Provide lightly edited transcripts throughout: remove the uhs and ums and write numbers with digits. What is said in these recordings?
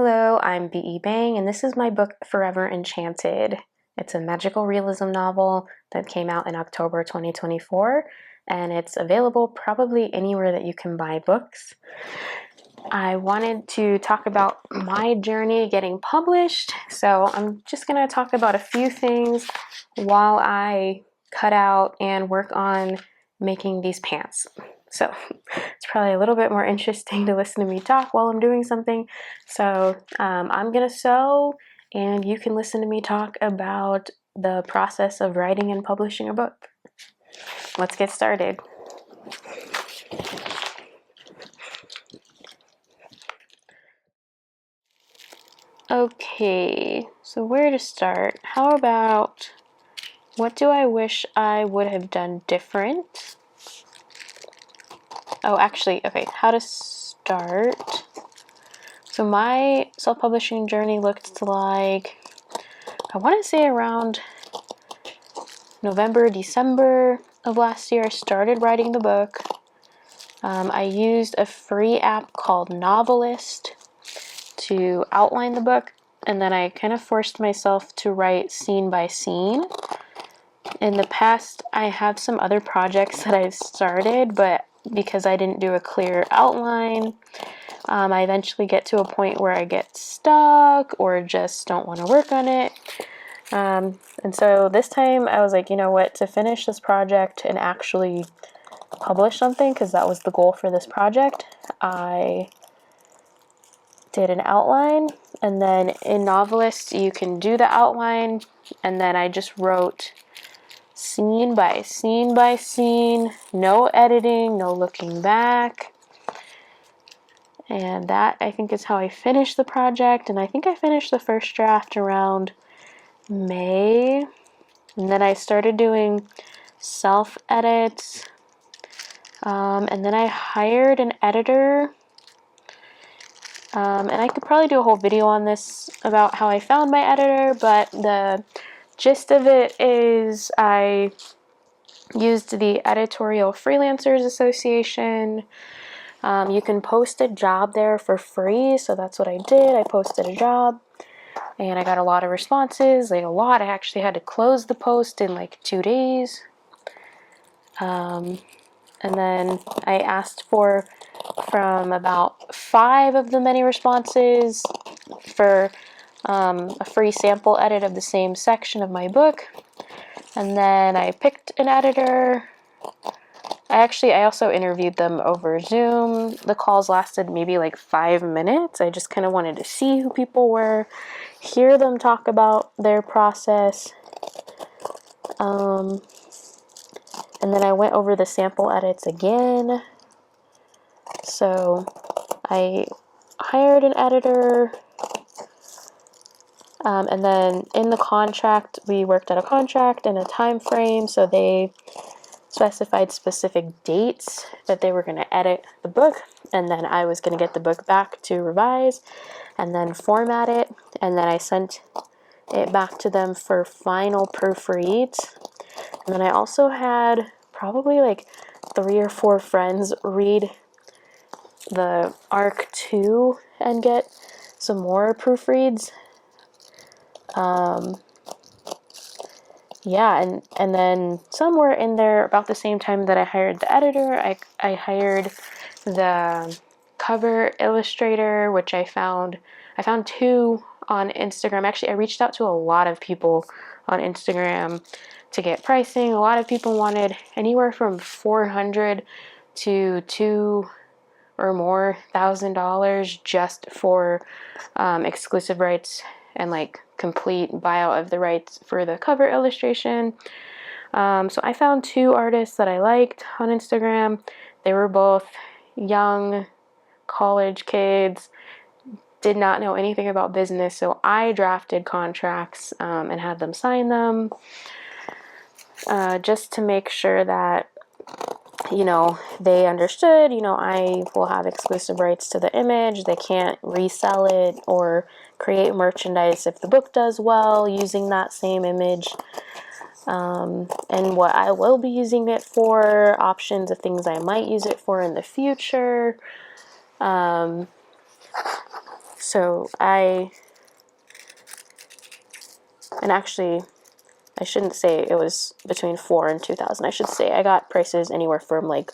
Hello, I'm B.E. Bang, and this is my book Forever Enchanted. It's a magical realism novel that came out in October 2024, and it's available probably anywhere that you can buy books. I wanted to talk about my journey getting published, so I'm just going to talk about a few things while I cut out and work on making these pants. So it's probably a little bit more interesting to listen to me talk while I'm doing something. So I'm gonna sew, and you can listen to me talk about the process of writing and publishing a book. Let's get started. Okay, so where to start? How about what do I wish I would have done different? Oh, actually, okay, how to start. So my self-publishing journey looked like, I want to say around November, December of last year, I started writing the book. I used a free app called Novelist to outline the book, and then I kind of forced myself to write scene by scene. In the past, I have some other projects that I've started, but because I didn't do a clear outline, I eventually get to a point where I get stuck or just don't want to work on it. And so this time I was like, you know what, to finish this project and actually publish something, because that was the goal for this project, I did an outline, and then in Novelist you can do the outline, and then I just wrote scene by scene by scene, no editing, no looking back. And that, I think, is how I finished the project, and I think I finished the first draft around May. And then I started doing self-edits, and then I hired an editor, and I could probably do a whole video on this about how I found my editor, but the gist of it is I used the Editorial Freelancers Association. You can post a job there for free, so that's what I did. I posted a job, and I got a lot of responses, like a lot. I actually had to close the post in like 2 days. And then I asked from about 5 of the many responses for a free sample edit of the same section of my book. And then I picked an editor. I also interviewed them over Zoom. The calls lasted maybe like 5 minutes. I just kind of wanted to see who people were, hear them talk about their process. And then I went over the sample edits again. So I hired an editor, and then in the contract, we worked out a contract and a time frame, so they specified specific dates that they were going to edit the book, and then I was going to get the book back to revise and then format it, and then I sent it back to them for final proofreads. And then I also had probably like 3 or 4 friends read the ARC 2 and get some more proofreads. Yeah, and then somewhere in there, about the same time that I hired the editor, I hired the cover illustrator, which I found 2 on Instagram. Actually, I reached out to a lot of people on Instagram to get pricing. A lot of people wanted anywhere from $400 to $2,000 or more just for exclusive rights and like complete buyout of the rights for the cover illustration. So I found 2 artists that I liked on Instagram. They were both young college kids, did not know anything about business, so I drafted contracts and had them sign them, just to make sure that, you know, they understood, you know, I will have exclusive rights to the image. They can't resell it or create merchandise if the book does well using that same image. And what I will be using it for, options of things I might use it for in the future. So and actually, I shouldn't say it was between $4,000 and $2,000. I should say I got prices anywhere from like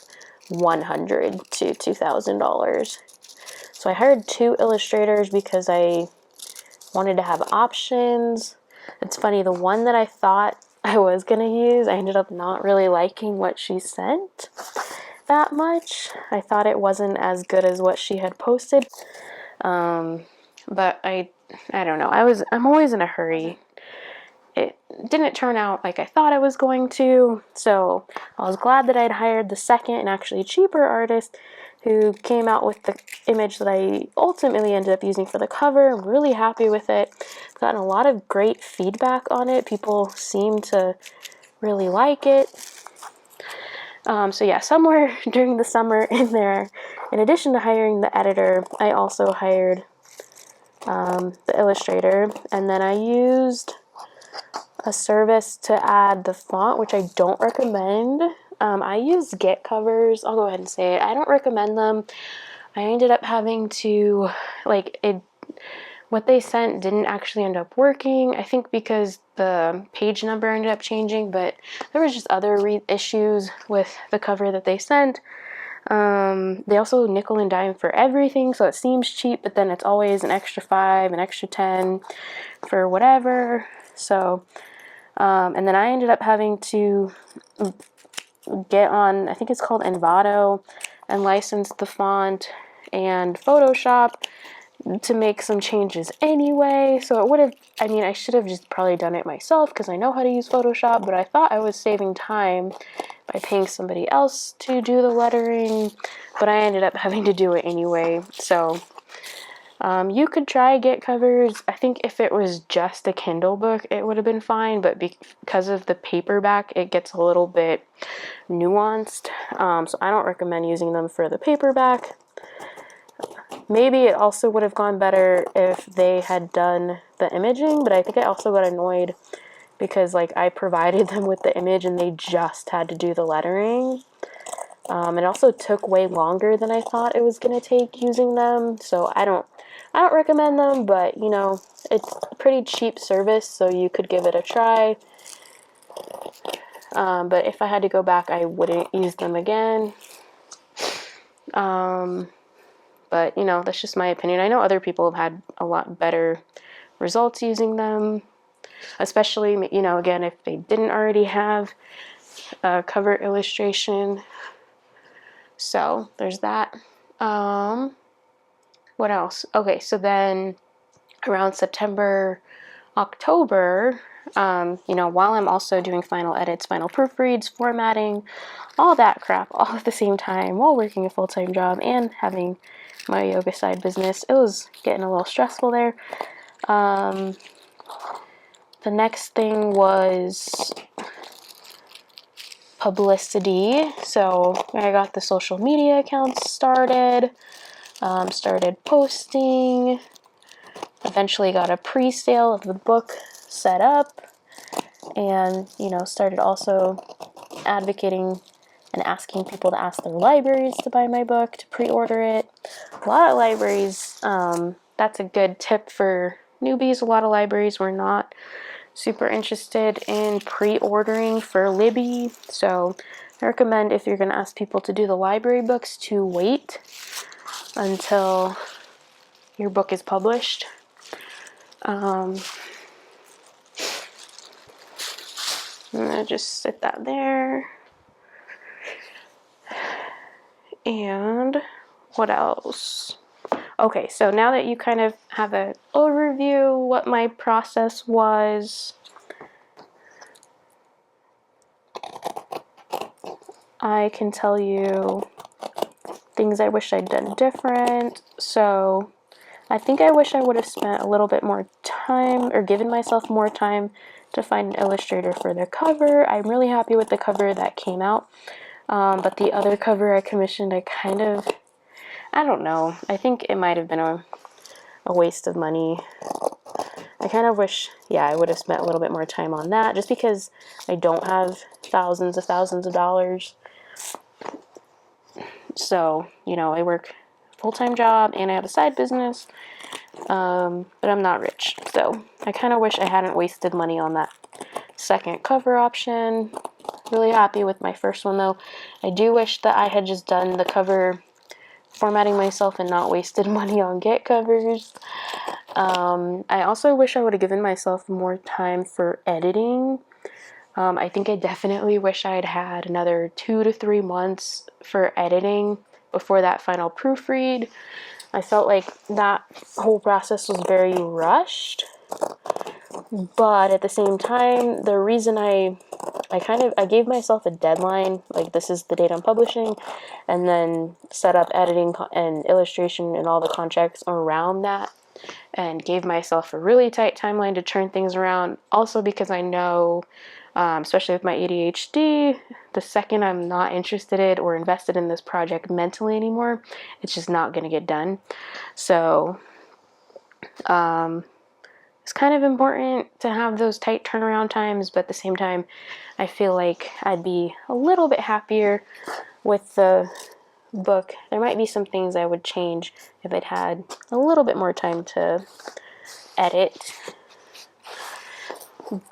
$100 to $2,000. So I hired 2 illustrators because I wanted to have options. It's funny, the one that I thought I was gonna use, I ended up not really liking what she sent that much. I thought it wasn't as good as what she had posted. But I don't know. I'm always in a hurry. It didn't turn out like I thought it was going to, so I was glad that I'd hired the second and actually cheaper artist who came out with the image that I ultimately ended up using for the cover. I'm really happy with it. Gotten a lot of great feedback on it. People seem to really like it. So yeah, somewhere during the summer in there, in addition to hiring the editor, I also hired the illustrator, and then I used a service to add the font, which I don't recommend. I use Get Covers. I'll go ahead and say it. I don't recommend them. I ended up having to, what they sent didn't actually end up working. I think because the page number ended up changing, but there was just other issues with the cover that they sent. They also nickel and dime for everything, so it seems cheap, but then it's always an extra $5, an extra $10 for whatever. So, and then I ended up having to get on, I think it's called Envato, and license the font and Photoshop to make some changes anyway. So it would have, I should have just probably done it myself because I know how to use Photoshop, but I thought I was saving time by paying somebody else to do the lettering, but I ended up having to do it anyway. So you could try Get Covers. I think if it was just a Kindle book, it would have been fine, but because of the paperback, it gets a little bit nuanced. So I don't recommend using them for the paperback. Maybe it also would have gone better if they had done the imaging, but I think I also got annoyed because I provided them with the image and they just had to do the lettering. It also took way longer than I thought it was going to take using them, so I don't recommend them, but it's a pretty cheap service, so you could give it a try. But if I had to go back, I wouldn't use them again. But that's just my opinion. I know other people have had a lot better results using them, especially again, if they didn't already have a cover illustration. So there's that. What else? Okay, so then around September, October, while I'm also doing final edits, final proofreads, formatting, all that crap, all at the same time, while working a full-time job and having my yoga side business, it was getting a little stressful there. The next thing was publicity. So I got the social media accounts started, started posting, eventually got a pre-sale of the book set up, and started also advocating and asking people to ask their libraries to buy my book, to pre-order it. A lot of libraries, that's a good tip for newbies. A lot of libraries were not super interested in pre-ordering for Libby, so I recommend, if you're going to ask people to do the library books, to wait until your book is published. I'm gonna just sit that there. And what else? Okay, so now that you kind of have an overview what my process was, I can tell you things I wish I'd done different. So I think I wish I would have spent a little bit more time, or given myself more time, to find an illustrator for the cover. I'm really happy with the cover that came out. But the other cover I commissioned, I don't know. I think it might have been a waste of money. I kind of wish, I would have spent a little bit more time on that, just because I don't have thousands of dollars. So, I work a full-time job and I have a side business. but I'm not rich, so I kind of wish I hadn't wasted money on that second cover option. Really happy with my first one though. I do wish that I had just done the cover formatting myself and not wasted money on get covers. I also wish I would have given myself more time for editing. I think I definitely wish I had had another 2 to 3 months for editing before that final proofread. I felt like that whole process was very rushed, but at the same time, the reason I gave myself a deadline, like this is the date I'm publishing, and then set up editing and illustration and all the contracts around that, and gave myself a really tight timeline to turn things around. Also because I know, especially with my ADHD, the second I'm not interested in or invested in this project mentally anymore, it's just not going to get done. So it's kind of important to have those tight turnaround times, but at the same time, I feel like I'd be a little bit happier with the book. There might be some things I would change if I'd had a little bit more time to edit.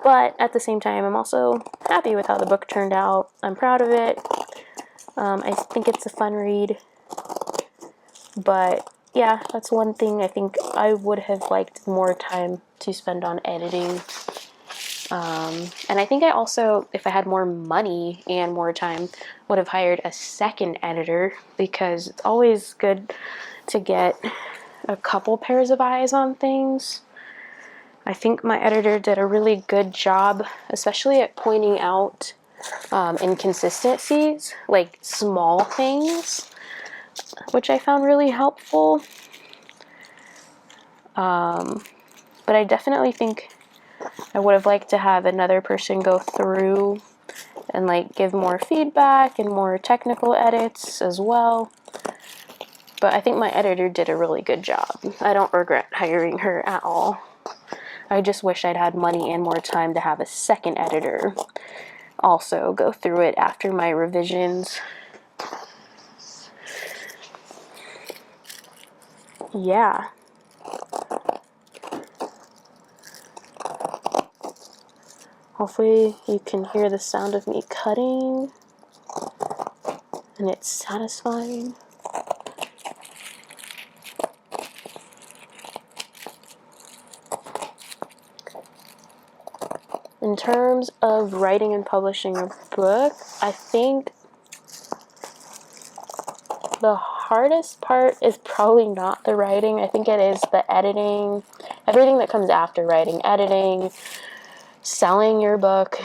But at the same time, I'm also happy with how the book turned out. I'm proud of it. I think it's a fun read. But yeah, that's one thing I think I would have liked more time to spend on editing. And I think I also, if I had more money and more time, would have hired a second editor, because it's always good to get a couple pairs of eyes on things. I think my editor did a really good job, especially at pointing out inconsistencies, like small things, which I found really helpful. But I definitely think I would have liked to have another person go through and like give more feedback and more technical edits as well. But I think my editor did a really good job. I don't regret hiring her at all. I just wish I'd had money and more time to have a second editor also go through it after my revisions. Yeah. Hopefully you can hear the sound of me cutting, and it's satisfying. In terms of writing and publishing a book, I think the hardest part is probably not the writing. I think it is the editing, everything that comes after writing, editing, selling your book.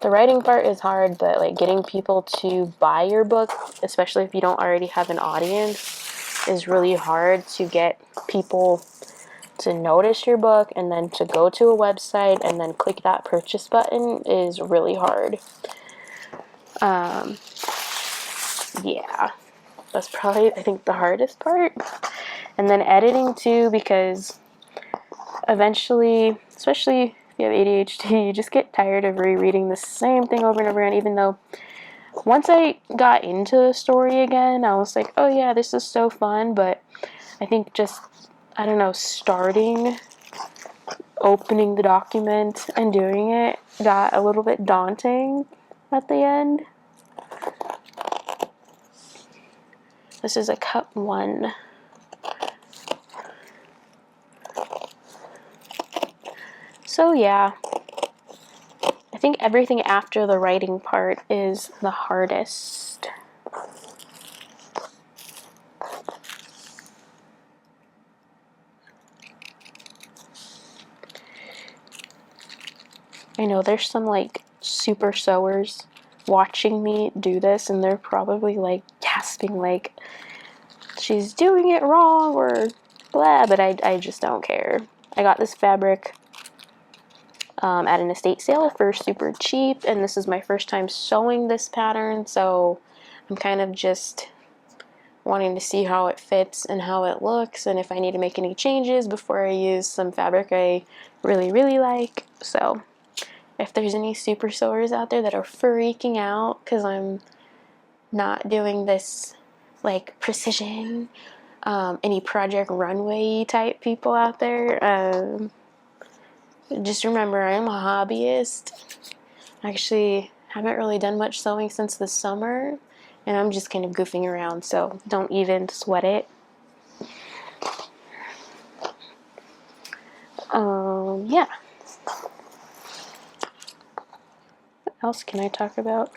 The writing part is hard, but like getting people to buy your book, especially if you don't already have an audience, is really hard to get people to notice your book and then to go to a website and then click that purchase button is really hard. Yeah, that's probably, I think, the hardest part. And then editing too, because eventually, especially if you have ADHD, you just get tired of rereading the same thing over and over again, even though once I got into the story again, I was like, oh yeah, this is so fun, but I think just, I don't know, opening the document and doing it got a little bit daunting at the end. This is a cut 1. So yeah, I think everything after the writing part is the hardest. I know there's some like super sewers watching me do this, and they're probably like gasping like she's doing it wrong or blah, but I just don't care. I got this fabric at an estate sale for super cheap, and this is my first time sewing this pattern, so I'm kind of just wanting to see how it fits and how it looks, and if I need to make any changes before I use some fabric I really, really like. So if there's any super sewers out there that are freaking out because I'm not doing this like precision any Project Runway type people out there, just remember I'm a hobbyist. Actually, haven't really done much sewing since the summer, and I'm just kind of goofing around, so don't even sweat it. Yeah. What else can I talk about?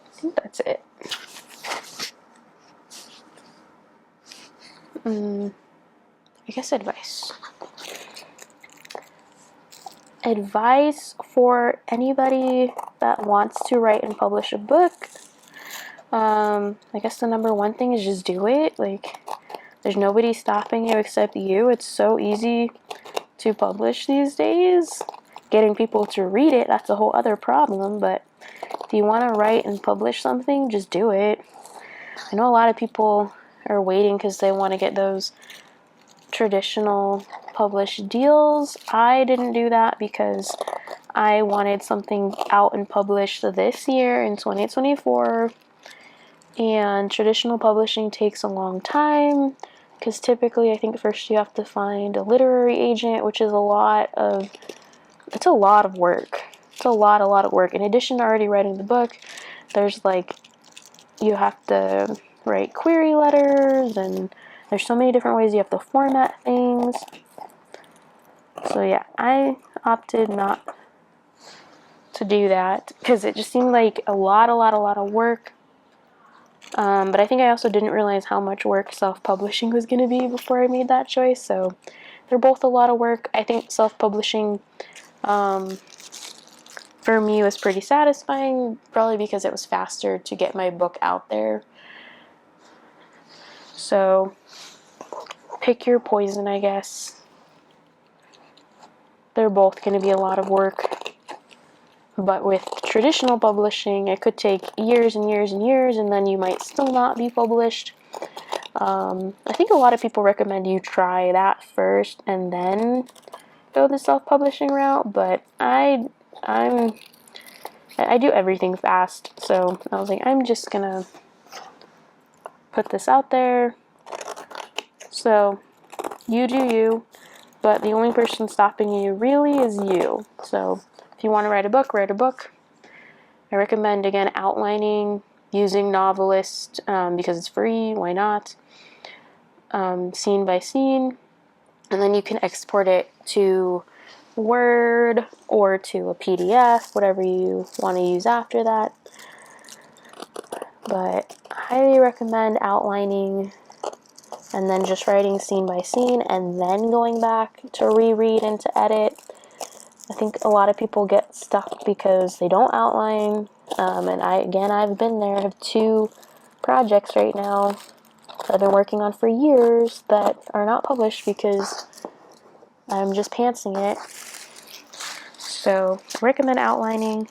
I think that's it. I guess advice. Advice for anybody that wants to write and publish a book. I guess the number one thing is just do it. Like, there's nobody stopping you except you. It's so easy to publish these days. Getting people to read it, that's a whole other problem, but if you want to write and publish something, just do it. I know a lot of people are waiting because they want to get those traditional published deals. I didn't do that because I wanted something out and published this year in 2024, and traditional publishing takes a long time because typically I think first you have to find a literary agent, which is a lot of work. It's a lot of work. In addition to already writing the book, there's like, you have to write query letters, and there's so many different ways you have to format things. So yeah, I opted not to do that because it just seemed like a lot of work. But I think I also didn't realize how much work self-publishing was going to be before I made that choice. So they're both a lot of work. I think self-publishing for me was pretty satisfying, probably because it was faster to get my book out there. So pick your poison, I guess. They're both going to be a lot of work. But with traditional publishing, it could take years and years and years, and then you might still not be published. I think a lot of people recommend you try that first and then go the self-publishing route, but I do everything fast, so I was like, I'm just gonna put this out there. So you do you, but the only person stopping you really is you. So if you want to write a book, write a book. I recommend, again, outlining, using Novelist because it's free. Why not? Scene by scene. And then you can export it to Word or to a PDF, whatever you want to use after that. But I highly recommend outlining and then just writing scene by scene and then going back to reread and to edit. I think a lot of people get stuck because they don't outline. And I've been there. I have 2 projects right now that I've been working on for years that are not published because I'm just pantsing it. So I recommend outlining,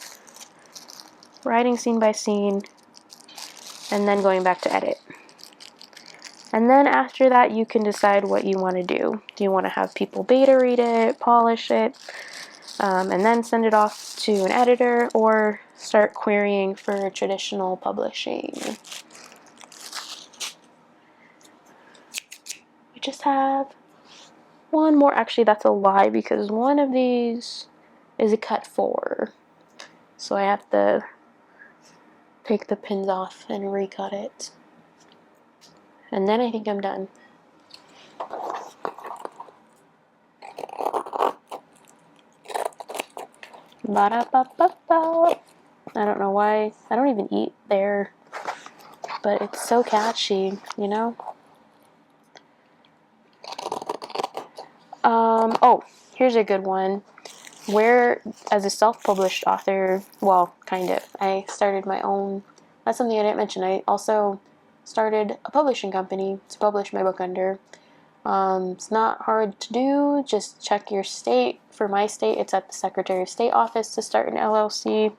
writing scene by scene, and then going back to edit. And then after that, you can decide what you want to do. Do you want to have people beta read it, polish it, and then send it off to an editor, or start querying for traditional publishing? We just have one more. Actually, that's a lie because one of these is a cut 4. So I have to take the pins off and recut it. And then I think I'm done. Ba-da-ba-ba-ba. I don't know why. I don't even eat there. But it's so catchy, you know? Oh, here's a good one. Where, as a self-published author, well, kind of, I started my own. That's something I didn't mention. I also started a publishing company to publish my book under. It's not hard to do. Just check your state. For my state, it's at the Secretary of State office to start an LLC.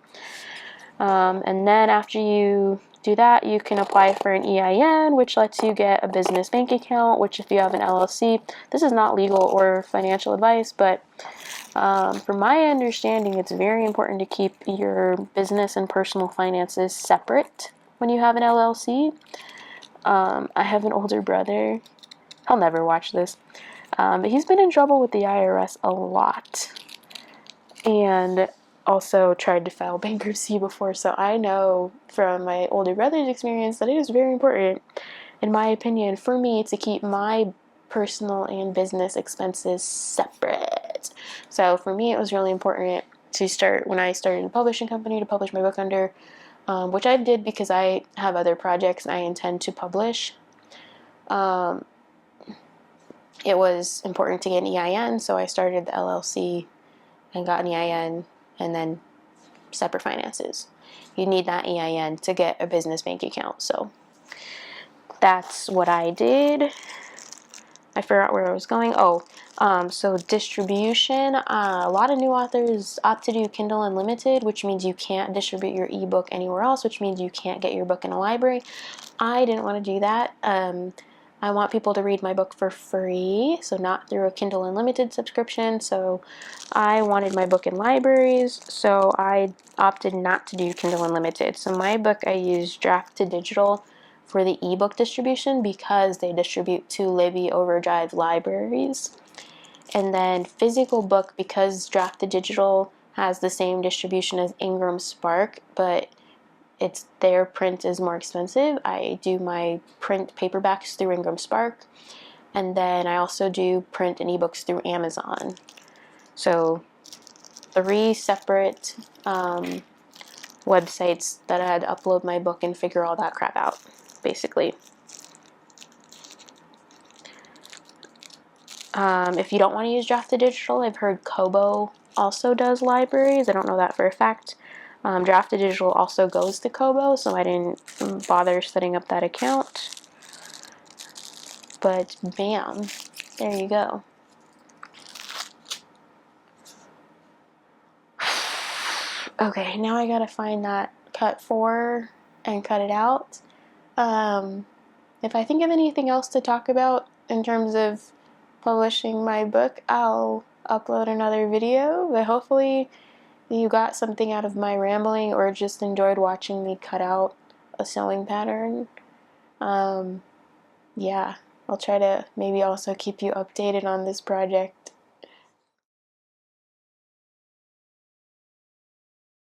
And then after you do that, you can apply for an EIN, which lets you get a business bank account, which if you have an LLC, this is not legal or financial advice, but From my understanding, it's very important to keep your business and personal finances separate when you have an LLC. I have an older brother. He'll never watch this. But he's been in trouble with the IRS a lot. And also tried to file bankruptcy before. So I know from my older brother's experience that it is very important, in my opinion, for me to keep my personal and business expenses separate. So for me, it was really important to start, when I started a publishing company, to publish my book under, which I did because I have other projects I intend to publish. It was important to get an EIN, so I started the LLC and got an EIN, and then separate finances. You need that EIN to get a business bank account, so that's what I did. I forgot where I was going. So distribution. A lot of new authors opt to do Kindle Unlimited, which means you can't distribute your ebook anywhere else, which means you can't get your book in a library. I didn't want to do that. I want people to read my book for free, so not through a Kindle Unlimited subscription. So I wanted my book in libraries, so I opted not to do Kindle Unlimited. So my book, I used Draft2Digital for the ebook distribution because they distribute to Libby Overdrive libraries. And then physical book, because Draft2Digital has the same distribution as IngramSpark, but their print is more expensive. I do my print paperbacks through IngramSpark, and then I also do print and ebooks through Amazon. So 3 separate websites that I had to upload my book and figure all that crap out, basically. If you don't want to use Draft2Digital, I've heard Kobo also does libraries. I don't know that for a fact. Draft2Digital also goes to Kobo, so I didn't bother setting up that account. But bam, there you go. Okay, now I gotta find that cut 4 and cut it out. If I think of anything else to talk about in terms of publishing my book, I'll upload another video, but hopefully you got something out of my rambling or just enjoyed watching me cut out a sewing pattern. Yeah, I'll try to maybe also keep you updated on this project